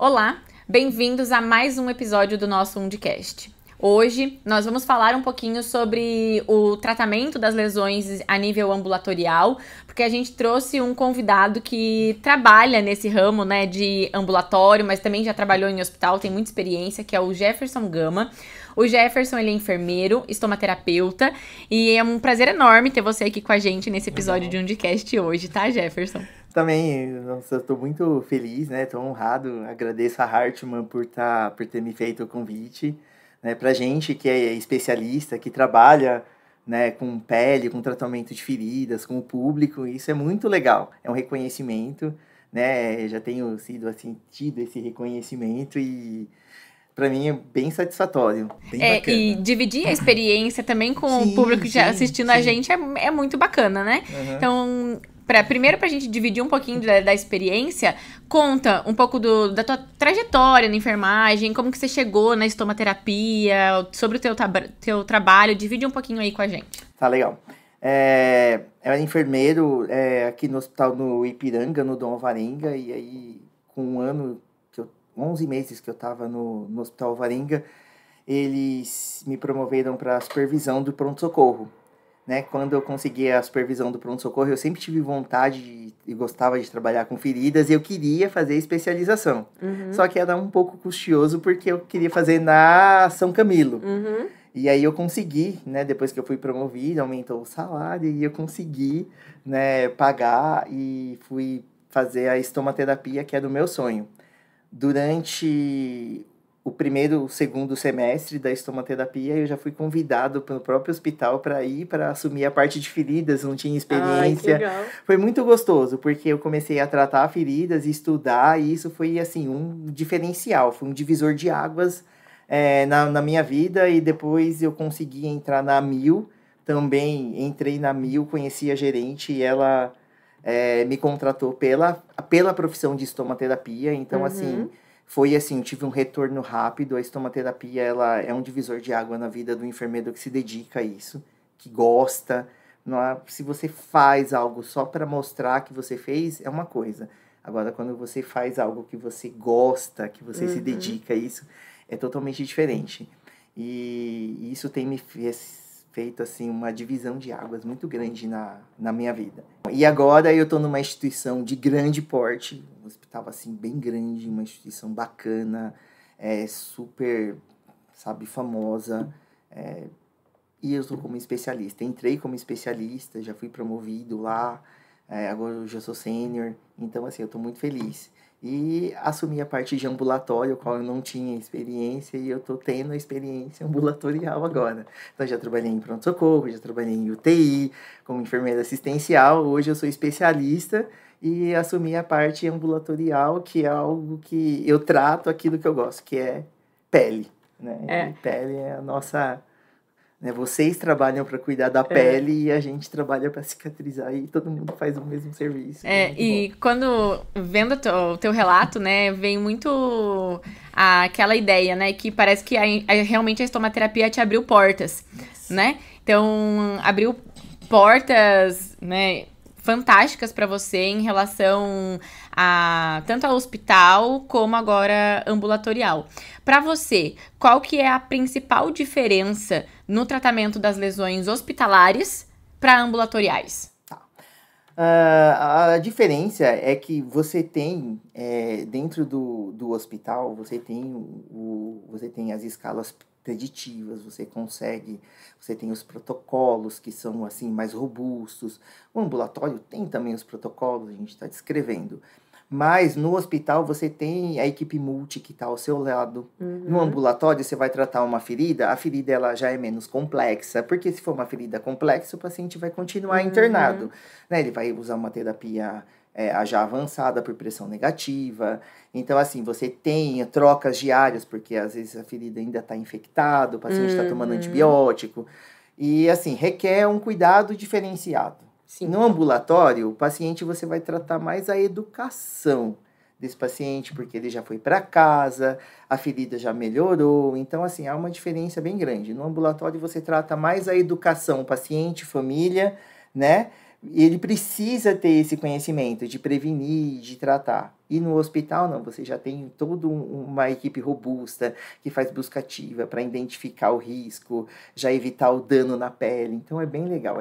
Olá, bem-vindos a mais um episódio do nosso Undicast. Hoje nós vamos falar um pouquinho sobre o tratamento das lesões a nível ambulatorial, porque a gente trouxe um convidado que trabalha nesse ramo, né, de ambulatório, mas também já trabalhou em hospital, tem muita experiência, que é o Jefferson Gama. O Jefferson, ele é enfermeiro, estomaterapeuta, e é um prazer enorme ter você aqui com a gente nesse episódio de Undicast hoje, tá, Jefferson? Também, nossa, eu tô muito feliz, né? Tô honrado, agradeço a Hartmann por ter me feito o convite, né? Pra gente que é especialista, que trabalha, né, com pele, com tratamento de feridas, com o público, isso é muito legal. É um reconhecimento, né? Já tenho sido, assim, tido esse reconhecimento e pra mim é bem satisfatório, bem bacana. E dividir a experiência também com o Sim, público que já sim, assistindo a sim. gente é muito bacana, né? Uhum. Então, primeiro pra gente dividir um pouquinho da experiência, conta um pouco da tua trajetória na enfermagem, como que você chegou na estomaterapia, sobre o teu trabalho, divide um pouquinho aí com a gente. Tá legal. Eu era enfermeiro aqui no hospital no Ipiranga, no Dom Alvarenga, e aí com 11 meses que eu estava no Hospital Alvarenga, eles me promoveram para a supervisão do pronto-socorro. Né? Quando eu consegui a supervisão do pronto-socorro, eu sempre tive vontade e gostava de trabalhar com feridas e eu queria fazer especialização. Uhum. Só que era um pouco custoso porque eu queria fazer na São Camilo. Uhum. E aí eu consegui, né, depois que eu fui promovido, aumentou o salário e eu consegui, né, pagar e fui fazer a estomaterapia, que era o meu sonho. Durante o segundo semestre da estomaterapia, eu já fui convidado pelo próprio hospital para assumir a parte de feridas, não tinha experiência. Ai, que legal. Foi muito gostoso, porque eu comecei a tratar feridas e estudar, e isso foi, assim, um diferencial, foi um divisor de águas na minha vida, e depois eu consegui entrar na Mil, também entrei na Mil, conheci a gerente e ela me contratou pela profissão de estomaterapia, então, assim, foi assim, tive um retorno rápido. A estomaterapia, ela é um divisor de água na vida do enfermeiro que se dedica a isso, que gosta. Não é, se você faz algo só para mostrar que você fez, é uma coisa. Agora, quando você faz algo que você gosta, que você se dedica a isso, é totalmente diferente. E isso tem me feito, assim, uma divisão de águas muito grande na minha vida. E agora eu estou numa instituição de grande porte, um hospital, assim, bem grande, uma instituição bacana, super, sabe, famosa, e eu estou como especialista. Entrei como especialista, já fui promovido lá, agora eu já sou sênior, então, assim, eu estou muito feliz. E assumi a parte de ambulatório, qual eu não tinha experiência, e eu estou tendo a experiência ambulatorial agora. Então, já trabalhei em pronto-socorro, já trabalhei em UTI, como enfermeira assistencial. Hoje eu sou especialista e assumi a parte ambulatorial, que é algo que eu trato aquilo que eu gosto, que é pele. Né? E pele é a nossa... Né? Vocês trabalham para cuidar da pele e a gente trabalha para cicatrizar, e todo mundo faz o mesmo serviço. E quando, vendo o teu relato, né, vem muito aquela ideia, né, que parece que realmente a estomaterapia te abriu portas, né? Então, abriu portas, né, fantásticas para você em relação tanto ao hospital como agora ambulatorial. Para você, qual que é a principal diferença no tratamento das lesões hospitalares para ambulatoriais? A diferença é que você tem, dentro do hospital, você tem as escalas preditivas, você tem os protocolos que são, assim, mais robustos. O ambulatório tem também os protocolos, a gente está descrevendo. Mas no hospital você tem a equipe multi que está ao seu lado. No ambulatório você vai tratar uma ferida, a ferida ela já é menos complexa, porque se for uma ferida complexa, o paciente vai continuar internado. Né? Ele vai usar uma terapia já avançada por pressão negativa. Então, assim, você tem trocas diárias, porque às vezes a ferida ainda está infectada, o paciente está tomando antibiótico. E, assim, requer um cuidado diferenciado. Sim. No ambulatório, o paciente você vai tratar mais a educação desse paciente, porque ele já foi para casa, a ferida já melhorou. Então, assim, há uma diferença bem grande. No ambulatório, você trata mais a educação, paciente, família, né? E ele precisa ter esse conhecimento de prevenir, de tratar. E no hospital, não, você já tem toda uma equipe robusta que faz busca ativa para identificar o risco, já evitar o dano na pele. Então, é bem legal,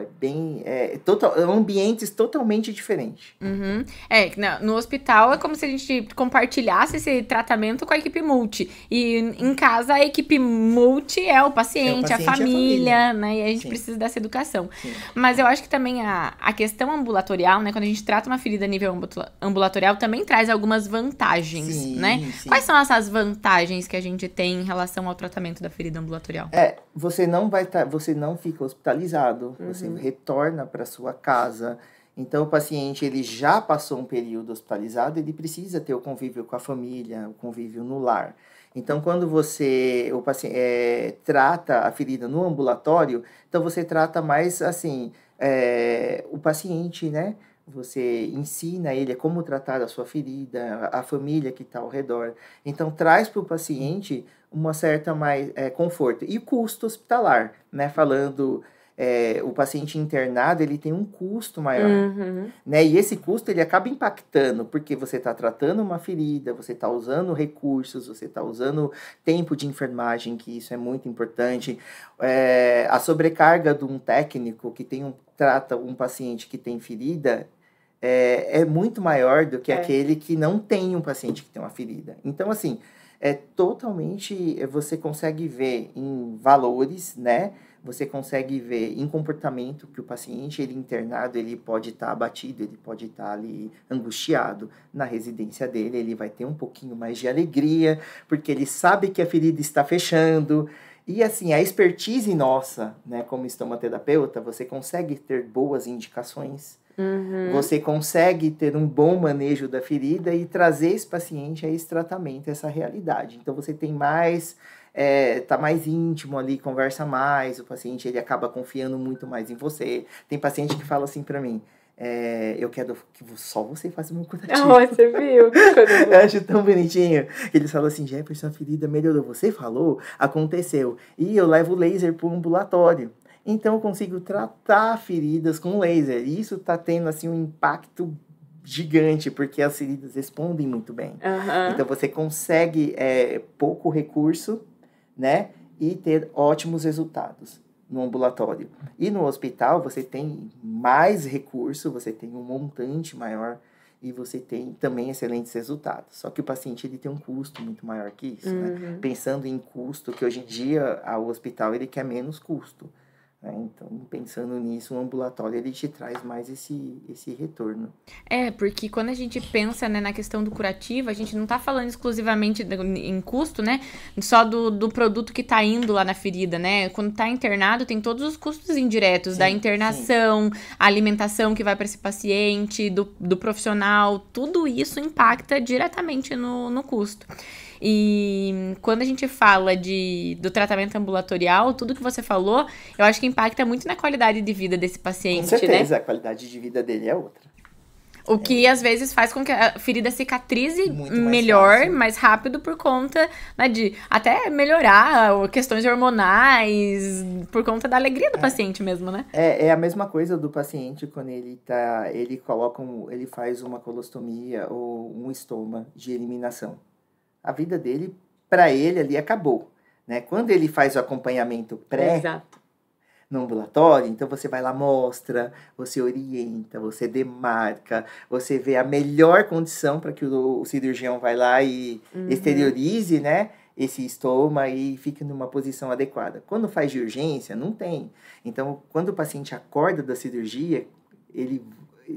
ambientes totalmente diferentes. Uhum. No hospital é como se a gente compartilhasse esse tratamento com a equipe multi. E em casa a equipe multi é o paciente, a família, né? E a gente precisa dessa educação. Sim. Mas eu acho que também a questão ambulatorial, né? Quando a gente trata uma ferida a nível ambulatorial, também traz algumas vantagens, né? Sim. Quais são essas vantagens que a gente tem em relação ao tratamento da ferida ambulatorial? Você não fica hospitalizado, você retorna para sua casa. Então, o paciente, ele já passou um período hospitalizado, ele precisa ter o convívio com a família, o convívio no lar. Então, quando o paciente trata a ferida no ambulatório, então você trata mais, assim, o paciente, né? Você ensina ele como tratar a sua ferida, a família que está ao redor. Então, traz para o paciente uma certa mais conforto. E custo hospitalar, né? Falando... o paciente internado, ele tem um custo maior, né? E esse custo, ele acaba impactando, porque você está tratando uma ferida, você está usando recursos, você está usando tempo de enfermagem, que isso é muito importante. A sobrecarga de um técnico que trata um paciente que tem ferida é muito maior do que aquele que não tem um paciente que tem uma ferida. Então, assim, você consegue ver em valores, né? Você consegue ver em comportamento que o paciente, ele internado, ele pode estar abatido, ele pode estar ali angustiado. Na residência dele, ele vai ter um pouquinho mais de alegria, porque ele sabe que a ferida está fechando. E assim, a expertise nossa, né, como estomaterapeuta, você consegue ter boas indicações, você consegue ter um bom manejo da ferida e trazer esse paciente a esse tratamento, a essa realidade. Então, você tem mais... tá mais íntimo ali, conversa mais, o paciente ele acaba confiando muito mais em você. Tem paciente que fala assim pra mim, eu quero que só você faça o meu curativo. Você viu? Eu acho tão bonitinho. Eles falam assim, Jefferson, a ferida melhorou. Você falou, aconteceu. E eu levo laser pro ambulatório. Então eu consigo tratar feridas com laser. E isso tá tendo assim um impacto gigante, porque as feridas respondem muito bem. Então você consegue pouco recurso, né? E ter ótimos resultados no ambulatório. E no hospital você tem mais recurso, você tem um montante maior e você tem também excelentes resultados. Só que o paciente ele tem um custo muito maior que isso, né? Pensando em custo, que hoje em dia o hospital ele quer menos custo. Então, pensando nisso, o ambulatório ele te traz mais esse retorno. Porque quando a gente pensa, né, na questão do curativo, a gente não tá falando exclusivamente em custo, né? Só do produto que tá indo lá na ferida, né? Quando tá internado, tem todos os custos indiretos da internação, a alimentação que vai para esse paciente, do profissional, tudo isso impacta diretamente no custo. E quando a gente fala do tratamento ambulatorial, tudo que você falou, eu acho que impacta muito na qualidade de vida desse paciente, né? Com certeza, a qualidade de vida dele é outra. O que às vezes faz com que a ferida cicatrize melhor, mais rápido, por conta, né, de até melhorar questões hormonais, por conta da alegria do paciente mesmo, né? É a mesma coisa do paciente quando ele faz uma colostomia ou um estoma de eliminação. A vida dele, para ele ali, acabou, né? Quando ele faz o acompanhamento no ambulatório, então você vai lá, mostra, você orienta, você demarca, você vê a melhor condição para que o cirurgião vai lá e exteriorize, né, esse estoma e fique numa posição adequada. Quando faz de urgência, não tem. Então, quando o paciente acorda da cirurgia, ele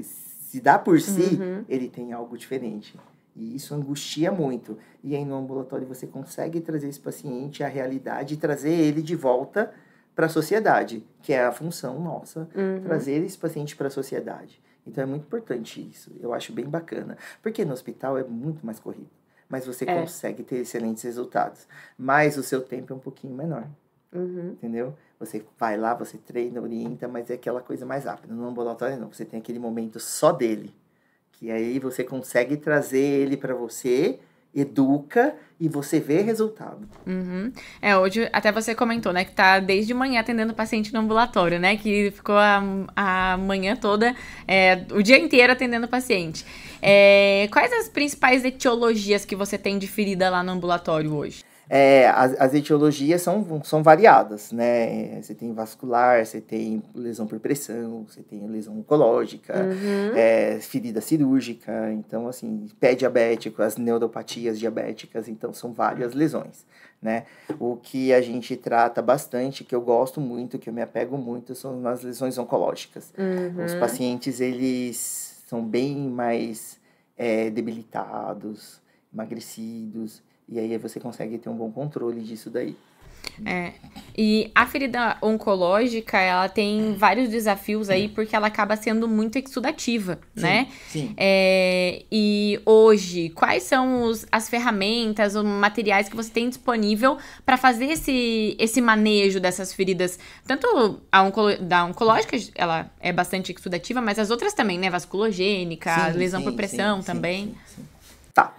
se dá por si, ele tem algo diferente. E isso angustia muito. E aí no ambulatório você consegue trazer esse paciente à realidade e trazer ele de volta para a sociedade, que é a função nossa, trazer esse paciente para a sociedade. Então é muito importante isso. Eu acho bem bacana. Porque no hospital é muito mais corrido. Mas você consegue ter excelentes resultados. Mas o seu tempo é um pouquinho menor. Entendeu? Você vai lá, você treina, orienta, mas é aquela coisa mais rápida. No ambulatório não. Você tem aquele momento só dele. E aí você consegue trazer ele para você educa e você vê resultado. Hoje até você comentou, né, que tá desde manhã atendendo paciente no ambulatório, né, que ficou a manhã toda, o dia inteiro atendendo paciente. Quais as principais etiologias que você tem de ferida lá no ambulatório hoje? As etiologias são variadas, né? Você tem vascular, você tem lesão por pressão, você tem lesão oncológica, ferida cirúrgica, então, assim, pé diabético, as neuropatias diabéticas, então, são várias lesões, né? O que a gente trata bastante, que eu gosto muito, que eu me apego muito, são as lesões oncológicas. Os pacientes, eles são bem mais debilitados, emagrecidos, e aí você consegue ter um bom controle disso daí. E a ferida oncológica, ela tem vários desafios aí, porque ela acaba sendo muito exudativa, né? Sim. E hoje, quais são as ferramentas ou materiais que você tem disponível para fazer esse manejo dessas feridas? Tanto da oncológica, ela é bastante exudativa, mas as outras também, né? Vasculogênica, lesão por pressão também. Sim. Tá.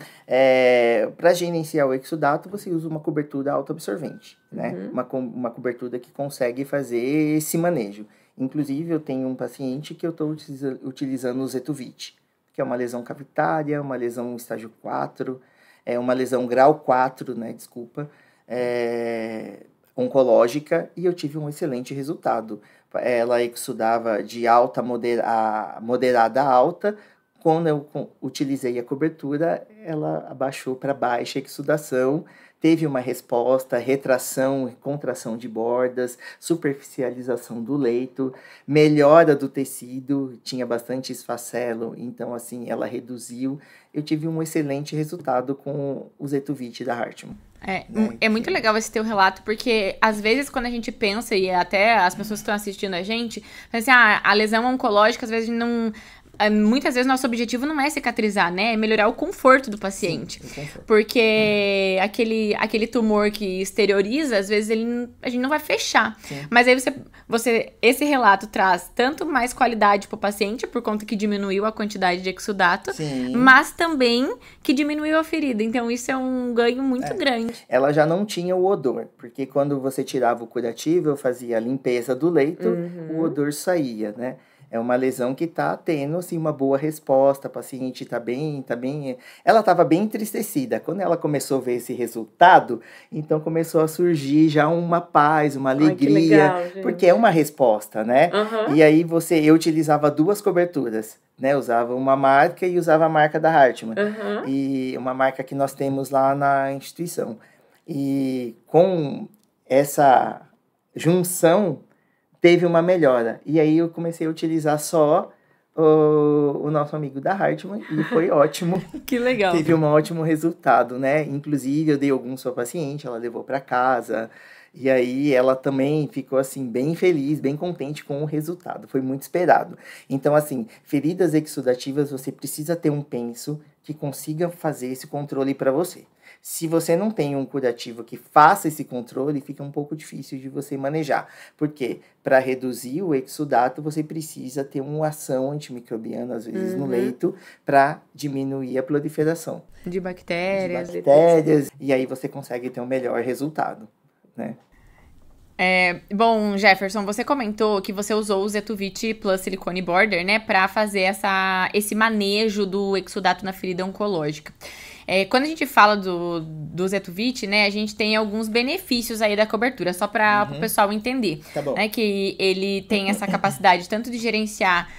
Para gerenciar o exudato, você usa uma cobertura autoabsorvente, né? Uma cobertura que consegue fazer esse manejo. Inclusive, eu tenho um paciente que eu estou utilizando o Zetuvit, que é uma lesão cavitária, uma lesão estágio 4, uma lesão grau 4, né? Desculpa, oncológica, e eu tive um excelente resultado. Ela exudava de alta moderada a alta. Quando eu utilizei a cobertura, ela abaixou para baixa exudação, teve uma resposta, retração e contração de bordas, superficialização do leito, melhora do tecido, tinha bastante esfacelo, então assim, ela reduziu. Eu tive um excelente resultado com o Zetuvit da Hartmann. É muito legal esse teu relato, porque às vezes quando a gente pensa, e até as pessoas que estão assistindo a gente, pensam assim, a lesão oncológica, às vezes não... Muitas vezes nosso objetivo não é cicatrizar, né? É melhorar o conforto do paciente. Sim, o conforto. Porque aquele tumor que exterioriza, às vezes a gente não vai fechar. Sim. Mas aí esse relato traz tanto mais qualidade pro paciente, por conta que diminuiu a quantidade de exudato, mas também que diminuiu a ferida. Então isso é um ganho muito grande. Ela já não tinha o odor, porque quando você tirava o curativo, eu fazia a limpeza do leito, o odor saía, né? É uma lesão que tá tendo, assim, uma boa resposta, a paciente tá bem... Ela estava bem entristecida. Quando ela começou a ver esse resultado, então começou a surgir já uma paz, uma alegria, porque é uma resposta, né? E aí eu utilizava 2 coberturas, né? Usava uma marca e usava a marca da Hartmann. E uma marca que nós temos lá na instituição. E com essa junção, teve uma melhora. E aí eu comecei a utilizar só o nosso amigo da Hartmann e foi ótimo. Que legal. Teve um ótimo resultado, né? Inclusive, eu dei alguns para a paciente, ela levou para casa. E aí ela também ficou, assim, bem feliz, bem contente com o resultado. Foi muito esperado. Então, assim, feridas exudativas, você precisa ter um penso que consiga fazer esse controle para você. Se você não tem um curativo que faça esse controle, fica um pouco difícil de você manejar. Porque para reduzir o exudato, você precisa ter uma ação antimicrobiana, às vezes, no leito, para diminuir a proliferação de bactérias. E aí você consegue ter um melhor resultado, né? Bom, Jefferson, você comentou que você usou o Zetuvit plus silicone border, né, para fazer esse manejo do exudato na ferida oncológica. Quando a gente fala do Zetuvit, né, a gente tem alguns benefícios aí da cobertura, só para o pessoal entender. Tá bom. Né, que ele tem essa capacidade tanto de gerenciar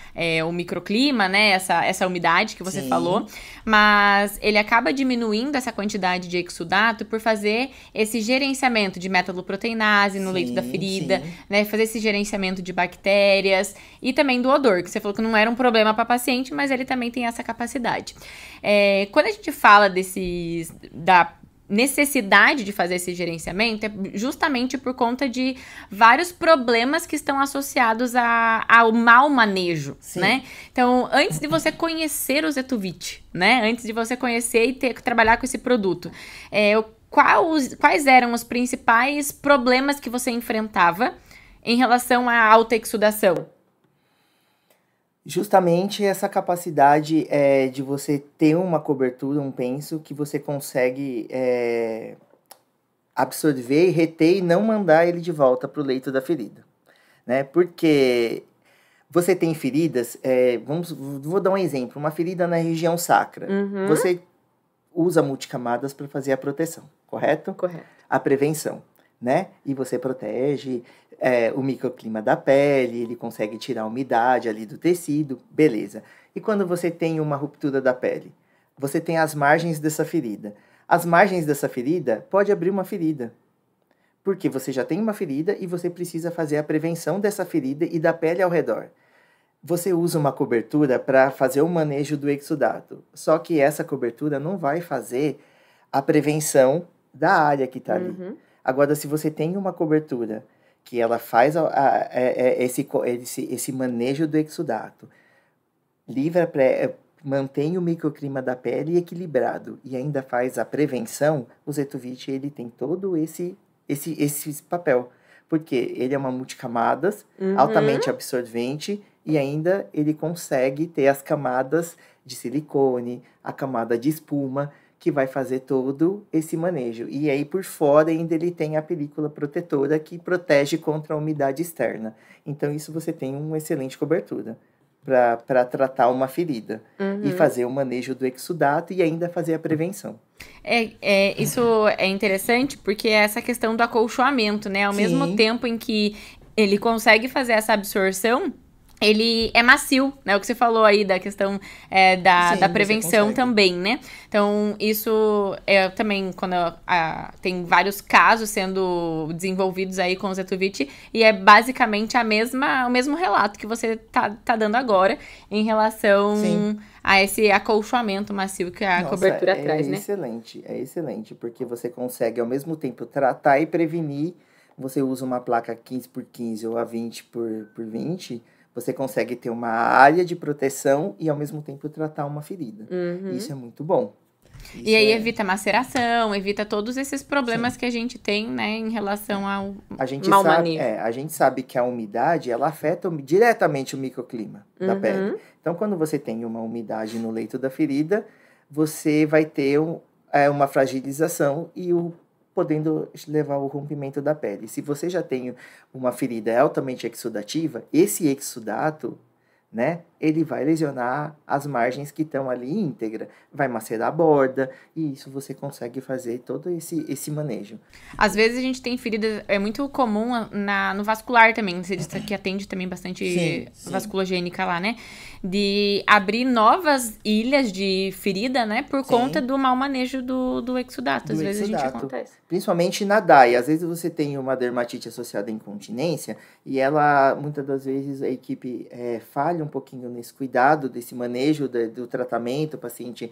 o microclima, né, essa umidade que você falou, mas ele acaba diminuindo essa quantidade de exudato por fazer esse gerenciamento de metaloproteinase no leito da ferida, né, fazer esse gerenciamento de bactérias e também do odor, que você falou que não era um problema para paciente, mas ele também tem essa capacidade. Quando a gente fala da necessidade de fazer esse gerenciamento, é justamente por conta de vários problemas que estão associados ao mau manejo, né? Então, antes de você conhecer o Zetuvit, né? Antes de você conhecer e trabalhar com esse produto, quais eram os principais problemas que você enfrentava em relação à alta exudação? Justamente essa capacidade de você ter uma cobertura, um penso, que você consegue absorver, reter e não mandar ele de volta para o leito da ferida, né? Porque você tem feridas, vou dar um exemplo, uma ferida na região sacra. Você usa multicamadas para fazer a proteção, correto? Correto. A prevenção, né? E você protege o microclima da pele, ele consegue tirar a umidade ali do tecido, beleza. E quando você tem uma ruptura da pele? Você tem as margens dessa ferida. As margens dessa ferida pode abrir uma ferida. Porque você já tem uma ferida e você precisa fazer a prevenção dessa ferida e da pele ao redor. Você usa uma cobertura para fazer o manejo do exudato. Só que essa cobertura não vai fazer a prevenção da área que está ali. Agora, se você tem uma cobertura que ela faz esse manejo do exudato, mantém o microclima da pele equilibrado e ainda faz a prevenção, o Zetovich ele tem todo esse papel. Porque ele é uma multicamadas, altamente absorvente, e ainda ele consegue ter as camadas de silicone, a camada de espuma, que vai fazer todo esse manejo. E aí, por fora, ainda ele tem a película protetora que protege contra a umidade externa. Então, isso você tem uma excelente cobertura para tratar uma ferida. E fazer o manejo do exudato e ainda fazer a prevenção. Isso é interessante porque é essa questão do acolchoamento, né? Ao mesmo tempo em que ele consegue fazer essa absorção, ele é macio, né? O que você falou aí da questão da prevenção também, né? Então, isso também, quando tem vários casos sendo desenvolvidos aí com o Zetovich, e é basicamente o mesmo relato que você tá dando agora em relação a esse acolchoamento macio que a cobertura traz, né? É excelente, porque você consegue ao mesmo tempo tratar e prevenir. Você usa uma placa 15x15 ou a 20x20, você consegue ter uma área de proteção e, ao mesmo tempo, tratar uma ferida. Isso é muito bom. E aí evita maceração, evita todos esses problemas que a gente tem, né, em relação ao mau manejo. A gente sabe que a umidade, ela afeta diretamente o microclima da pele. Então, quando você tem uma umidade no leito da ferida, você vai ter uma fragilização e podendo levar ao rompimento da pele. Se você já tem uma ferida altamente exudativa, esse exudato, né, ele vai lesionar as margens que estão ali íntegra, vai macerar a borda, e isso você consegue fazer todo esse manejo. Às vezes a gente tem feridas, é muito comum no vascular também, você disse que atende também bastante vasculogênica lá, né, de abrir novas ilhas de ferida, né, por conta do mau manejo do exudato, às vezes a gente acontece. Principalmente na DAI, às vezes você tem uma dermatite associada à incontinência, e ela, muitas das vezes, a equipe falha um pouquinho nesse cuidado, desse manejo do tratamento, o paciente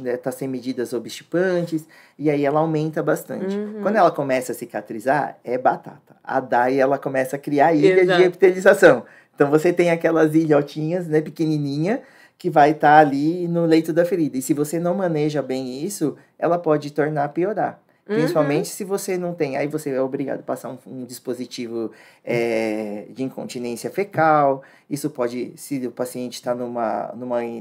está sem medidas obstipantes, e aí ela aumenta bastante. Quando ela começa a cicatrizar, é batata. A DAI, ela começa a criar ilhas de epitelização. Então, você tem aquelas ilhotinhas, né, pequenininha, que vai estar ali no leito da ferida. E se você não maneja bem isso, ela pode tornar a piorar. Principalmente se você não tem, aí você é obrigado a passar um dispositivo de incontinência fecal. Isso pode, se o paciente está numa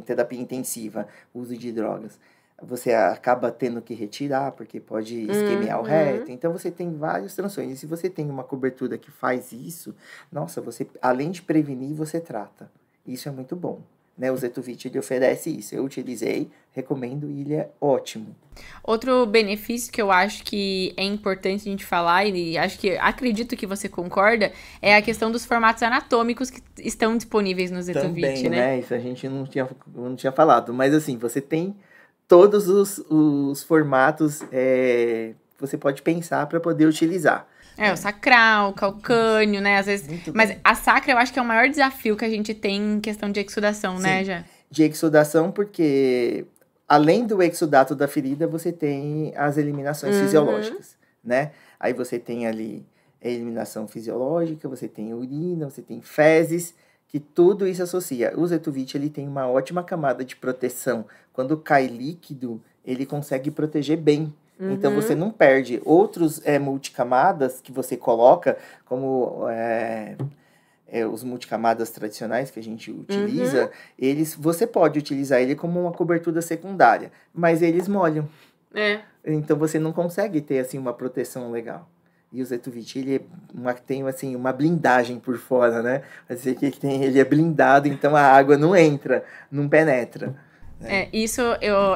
terapia intensiva, uso de drogas, você acaba tendo que retirar, porque pode isquemiar o reto. Então, você tem vários transtornos. E se você tem uma cobertura que faz isso, nossa, você, além de prevenir, você trata. Isso é muito bom. Né, o Zetovich, ele oferece isso. Eu utilizei, recomendo e ele é ótimo. Outro benefício que eu acho que é importante a gente falar, e acredito que você concorda, é a questão dos formatos anatômicos que estão disponíveis no Zetovich, também, né? Isso a gente não tinha falado. Mas assim, você tem todos os formatos que você pode pensar para poder utilizar. O sacral, o calcâneo, né? Às vezes. Mas a sacra eu acho que é o maior desafio que a gente tem em questão de exudação, né, já? De exudação, porque além do exudato da ferida, você tem as eliminações fisiológicas, né? Aí você tem ali a eliminação fisiológica, você tem urina, você tem fezes, que tudo isso associa. O Zetovich, ele tem uma ótima camada de proteção. Quando cai líquido, ele consegue proteger bem. Então, você não perde. Outros multicamadas que você coloca, como os multicamadas tradicionais que a gente utiliza, você pode utilizar ele como uma cobertura secundária, mas eles molham. Então você não consegue ter assim uma proteção legal. E o Zetuvit, ele tem assim, uma blindagem por fora, né? Ele é blindado, então a água não entra, não penetra. Isso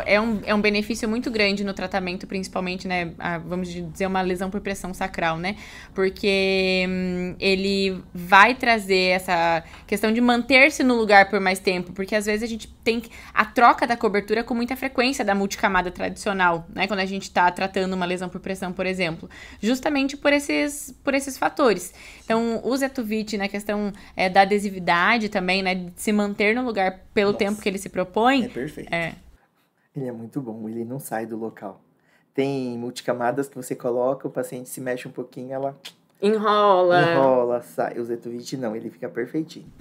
é um benefício muito grande no tratamento, principalmente, né, vamos dizer, uma lesão por pressão sacral, né, porque ele vai trazer essa questão de manter-se no lugar por mais tempo, porque às vezes a gente tem a troca da cobertura com muita frequência da multicamada tradicional, né, quando a gente tá tratando uma lesão por pressão, por exemplo, justamente por esses fatores. Então, o Zetuvit, na questão da adesividade também, né, de se manter no lugar pelo tempo que ele se propõe. É perfeito. Ele é muito bom, ele não sai do local. Tem multicamadas que você coloca, o paciente se mexe um pouquinho, ela enrola, sai. O Zetuvit não, ele fica perfeitinho.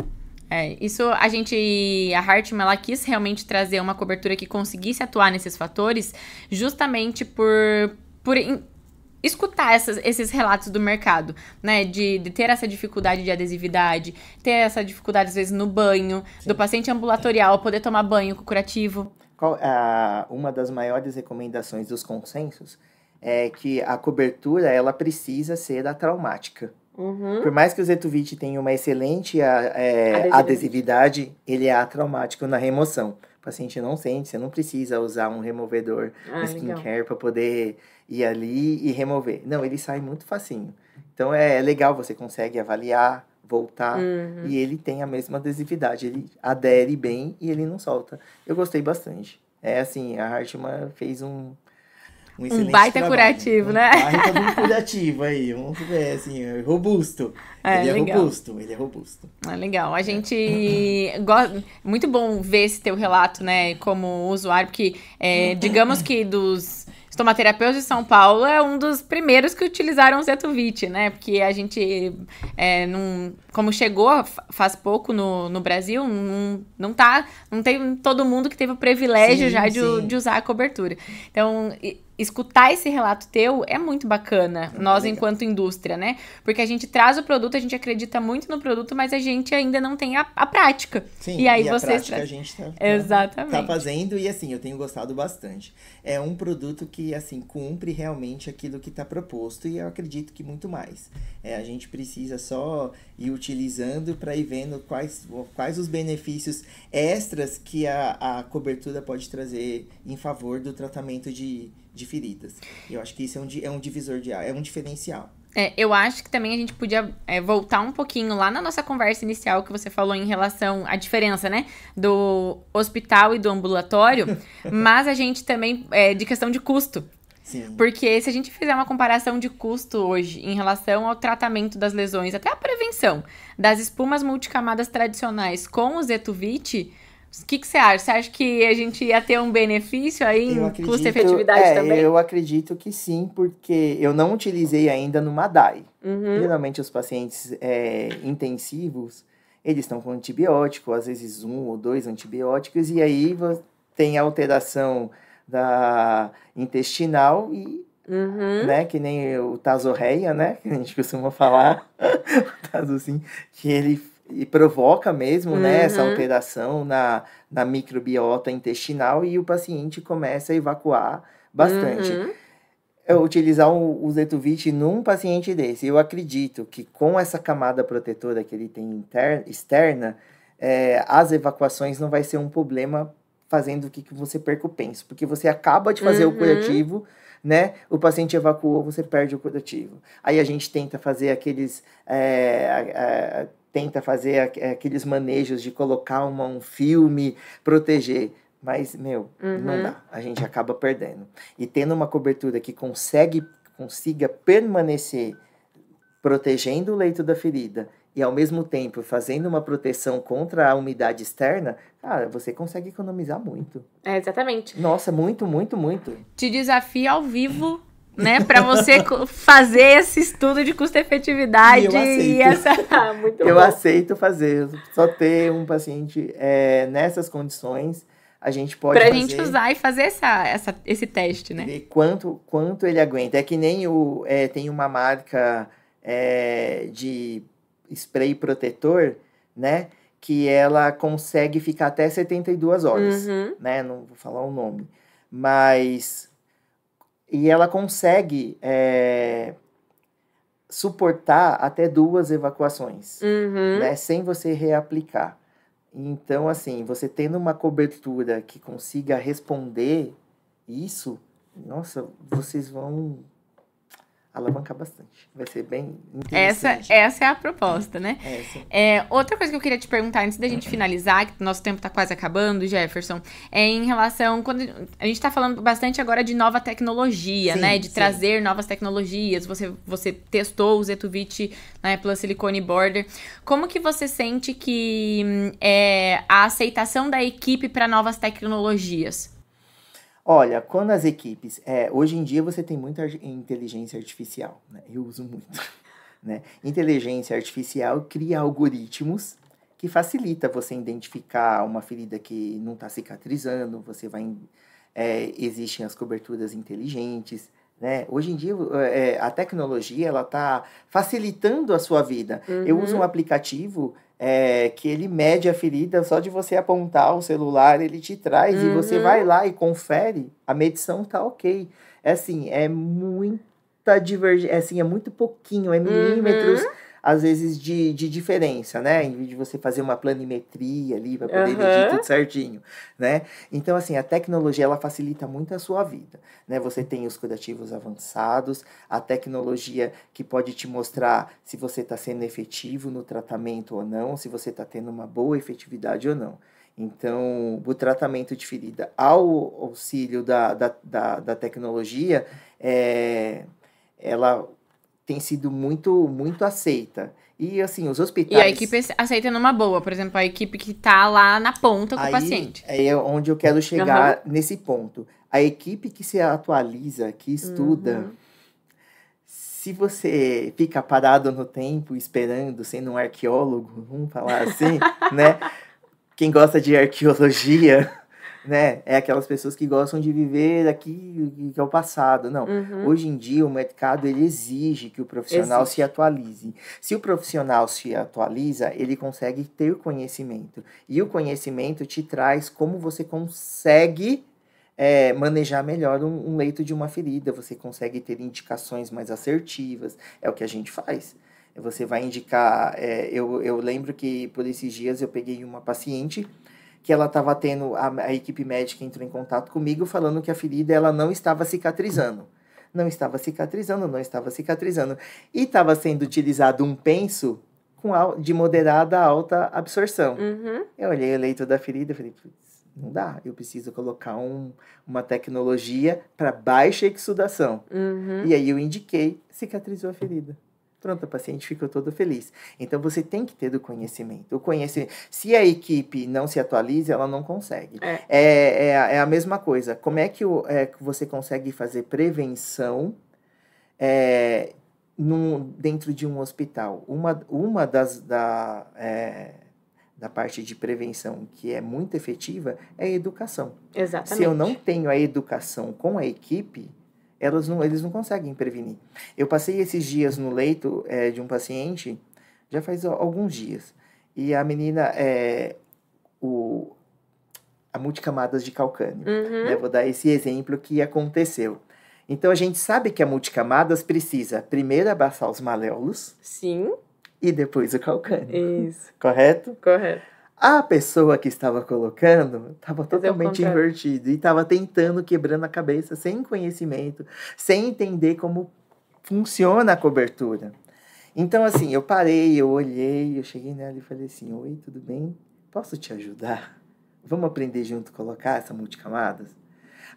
Isso a Hartmann, ela quis realmente trazer uma cobertura que conseguisse atuar nesses fatores, justamente por escutar esses relatos do mercado, né, de ter essa dificuldade de adesividade, ter essa dificuldade, às vezes, no banho, do paciente ambulatorial poder tomar banho com curativo. Uma das maiores recomendações dos consensos é que a cobertura, ela precisa ser atraumática. Por mais que o Zetuvit tenha uma excelente adesividade, ele é atraumático na remoção. O paciente não sente, você não precisa usar um removedor skincare para poder ir ali e remover. Não, ele sai muito facinho. Então é legal, você consegue avaliar, voltar, e ele tem a mesma adesividade. Ele adere bem e ele não solta. Eu gostei bastante. A Hartmann fez um baita trabalho, curativo, né? Baita curativo aí, vamos ver, assim, robusto. Ele é robusto. Legal. A gente gosta, muito bom ver esse teu relato, né, como usuário, porque digamos que dos estomaterapeutas de São Paulo é um dos primeiros que utilizaram o Zetuvit, né, porque a gente, como chegou faz pouco no Brasil, não tem todo mundo que teve o privilégio de usar a cobertura. Então, escutar esse relato teu é muito bacana, nós enquanto indústria, né? Porque a gente traz o produto, a gente acredita muito no produto, mas a gente ainda não tem a prática. Sim, e aí vocês a gente Exatamente. Tá fazendo e assim, eu tenho gostado bastante. É um produto que assim, cumpre realmente aquilo que tá proposto e eu acredito que muito mais. A gente precisa só ir utilizando para ir vendo quais os benefícios extras que a cobertura pode trazer em favor do tratamento de feridas. Eu acho que isso é um divisor de água, é um diferencial. Eu acho que também a gente podia voltar um pouquinho lá na nossa conversa inicial que você falou em relação à diferença, né, do hospital e do ambulatório, mas a gente também, de questão de custo. Sim. Porque se a gente fizer uma comparação de custo hoje em relação ao tratamento das lesões, até a prevenção das espumas multicamadas tradicionais com o Zetuvit, o que você acha? Você acha que a gente ia ter um benefício aí em custo-efetividade também? Eu acredito que sim, porque eu não utilizei ainda no MADAI. Geralmente os pacientes intensivos, eles estão com antibiótico, às vezes 1 ou 2 antibióticos, e aí tem alteração da intestinal e, né, que nem o Tazorreia, né, que a gente costuma falar, o Tazosim, que ele provoca mesmo, né, essa alteração na microbiota intestinal e o paciente começa a evacuar bastante. Utilizar o Zetuvit num paciente desse, eu acredito que com essa camada protetora que ele tem externa, as evacuações não vai ser um problema fazendo que você perca o penso, porque você acaba de fazer o curativo, né? O paciente evacuou, você perde o curativo. Aí a gente tenta fazer aqueles manejos de colocar um filme, proteger. Mas, não dá. A gente acaba perdendo. E tendo uma cobertura que consiga permanecer protegendo o leito da ferida e, ao mesmo tempo, fazendo uma proteção contra a umidade externa, cara, você consegue economizar muito. Exatamente. Nossa, muito, muito, muito. Te desafio ao vivo, né, para você fazer esse estudo de custo-efetividade. Eu aceito fazer. Só ter um paciente nessas condições, a gente pode fazer. Pra gente usar e fazer esse teste, né? Ver quanto ele aguenta. É que nem tem uma marca de spray protetor, né? Que ela consegue ficar até 72 horas, né? Não vou falar o nome. Mas... E ela consegue suportar até 2 evacuações, né? Sem você reaplicar. Então, assim, você tendo uma cobertura que consiga responder isso, nossa, vocês vão alavancar bastante. Vai ser bem interessante. Essa é a proposta, né? Outra coisa que eu queria te perguntar, antes da gente finalizar, que o nosso tempo tá quase acabando, Jefferson, é em relação... Quando a gente tá falando bastante agora de nova tecnologia, né? De trazer novas tecnologias. Você testou o Zetuvit, né, Plus Silicone Border. Como que você sente que a aceitação da equipe para novas tecnologias? Olha, quando as equipes... hoje em dia você tem muita inteligência artificial, né? Eu uso muito, né? Inteligência artificial cria algoritmos que facilita você identificar uma ferida que não está cicatrizando, você vai... existem as coberturas inteligentes, né? Hoje em dia, a tecnologia ela está facilitando a sua vida. Eu uso um aplicativo... que ele mede a ferida, só de você apontar o celular, ele te traz e você vai lá e confere, a medição tá ok. Assim, é muita divergência, assim, é muito pouquinho, é milímetros, às vezes, de diferença, né? Em vez de você fazer uma planimetria ali, para poder medir tudo certinho, né? Então, assim, a tecnologia, ela facilita muito a sua vida, né? Você tem os curativos avançados, a tecnologia que pode te mostrar se você está sendo efetivo no tratamento ou não, se você está tendo uma boa efetividade ou não. Então, o tratamento de ferida ao auxílio da tecnologia, ela tem sido muito, muito aceita. E, assim, os hospitais... E a equipe aceita numa boa, por exemplo, a equipe que tá lá na ponta com o paciente. É onde eu quero chegar nesse ponto. A equipe que se atualiza, que estuda... Se você fica parado no tempo, esperando, sendo um arqueólogo, vamos falar assim, né? Quem gosta de arqueologia... né? É aquelas pessoas que gostam de viver aqui que é o passado. Não. Hoje em dia, o mercado ele exige que o profissional se atualize. Se o profissional se atualiza, ele consegue ter conhecimento. E o conhecimento te traz como você consegue manejar melhor um leito de uma ferida. Você consegue ter indicações mais assertivas. É o que a gente faz. Você vai indicar... eu lembro que, por esses dias, eu peguei uma paciente... que ela estava tendo, a equipe médica entrou em contato comigo falando que a ferida ela não estava cicatrizando. Não estava cicatrizando. E estava sendo utilizado um penso de moderada a alta absorção. Eu olhei o leito da ferida e falei, não dá, eu preciso colocar uma tecnologia para baixa exsudação. E aí eu indiquei, cicatrizou a ferida. Pronto, a paciente ficou toda feliz. Então, você tem que ter o conhecimento. Se a equipe não se atualiza, ela não consegue. É a mesma coisa. Como é que você consegue fazer prevenção dentro de um hospital? Uma da parte de prevenção que é muito efetiva é a educação. Exatamente. Se eu não tenho a educação com a equipe... eles não conseguem prevenir. Eu passei esses dias no leito de um paciente, já faz alguns dias, e a menina, a multicamadas de calcânio. Né? Vou dar esse exemplo que aconteceu. Então, a gente sabe que a multicamadas precisa primeiro abraçar os maléolos. Sim. E depois o calcânio. Isso. Correto? Correto. A pessoa que estava colocando estava totalmente invertido e estava tentando, quebrando a cabeça, sem conhecimento, sem entender como funciona a cobertura. Então, assim, eu parei, eu olhei, eu cheguei nela e falei assim, oi, tudo bem? Posso te ajudar? Vamos aprender junto a colocar essa multicamadas?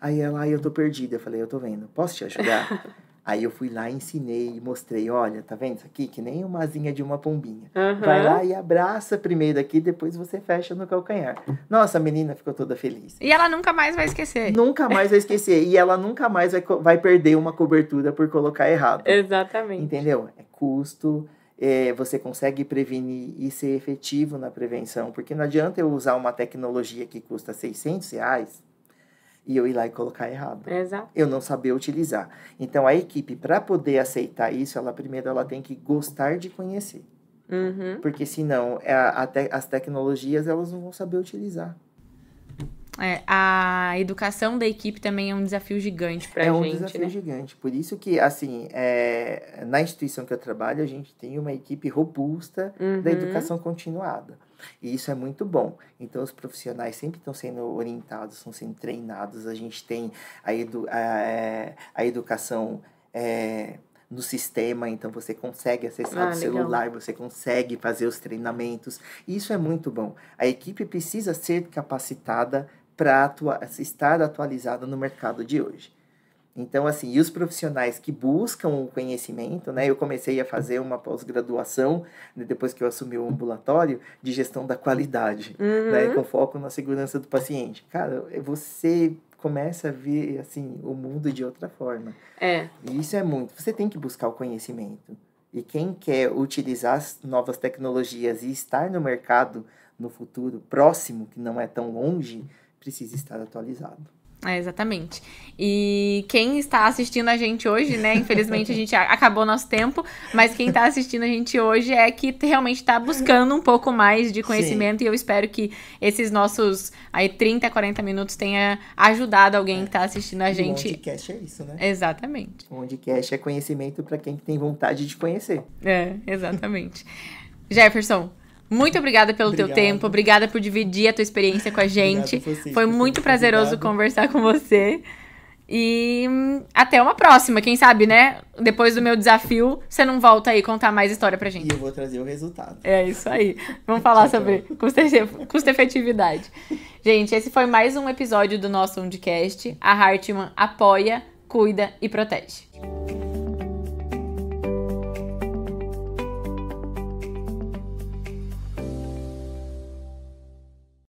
Aí ela, eu tô perdida. Eu falei, eu tô vendo, posso te ajudar? Aí eu fui lá, ensinei e mostrei, olha, tá vendo isso aqui? Que nem uma asinha de uma pombinha. Vai lá e abraça primeiro aqui, depois você fecha no calcanhar. Nossa, a menina ficou toda feliz. E ela nunca mais vai esquecer. Nunca mais vai esquecer. E ela nunca mais vai perder uma cobertura por colocar errado. Exatamente. Entendeu? É custo, você consegue prevenir e ser efetivo na prevenção. Porque não adianta eu usar uma tecnologia que custa R$600 e eu ir lá e colocar errado. Exato. Eu não saber utilizar. Então, a equipe, para poder aceitar isso, primeiro ela tem que gostar de conhecer. Porque senão as tecnologias elas não vão saber utilizar. A educação da equipe também é um desafio gigante pra gente, É um desafio gigante. Por isso que, assim, na instituição que eu trabalho, a gente tem uma equipe robusta da educação continuada. E isso é muito bom. Então, os profissionais sempre estão sendo orientados, estão sendo treinados. A gente tem a educação no sistema, então você consegue acessar o celular, você consegue fazer os treinamentos. Isso é muito bom. A equipe precisa ser capacitada para estar atualizada no mercado de hoje. Então, assim, e os profissionais que buscam o conhecimento, né? Eu comecei a fazer uma pós-graduação, né, depois que eu assumi o ambulatório, de gestão da qualidade, né? Com foco na segurança do paciente. Cara, você começa a ver, assim, o mundo de outra forma. E isso é muito. Você tem que buscar o conhecimento. E quem quer utilizar as novas tecnologias e estar no mercado no futuro próximo, que não é tão longe, precisa estar atualizado. Exatamente. E quem está assistindo a gente hoje, né? Infelizmente a gente acabou nosso tempo, mas quem está assistindo a gente hoje é que realmente está buscando um pouco mais de conhecimento. Sim. E eu espero que esses nossos 30, 40 minutos tenha ajudado alguém que está assistindo a gente. O Ondcast é isso, né? Exatamente. O Ondcast é conhecimento para quem tem vontade de conhecer. Exatamente. Jefferson, muito obrigada pelo teu tempo, obrigada por dividir a tua experiência com a gente. Foi muito prazeroso conversar com você. E até uma próxima, quem sabe, né? Depois do meu desafio, você não volta aí contar mais história pra gente. E eu vou trazer o resultado. É isso aí. Vamos falar sobre custo-efetividade. Gente, esse foi mais um episódio do nosso Ondcast. A Hartmann apoia, cuida e protege.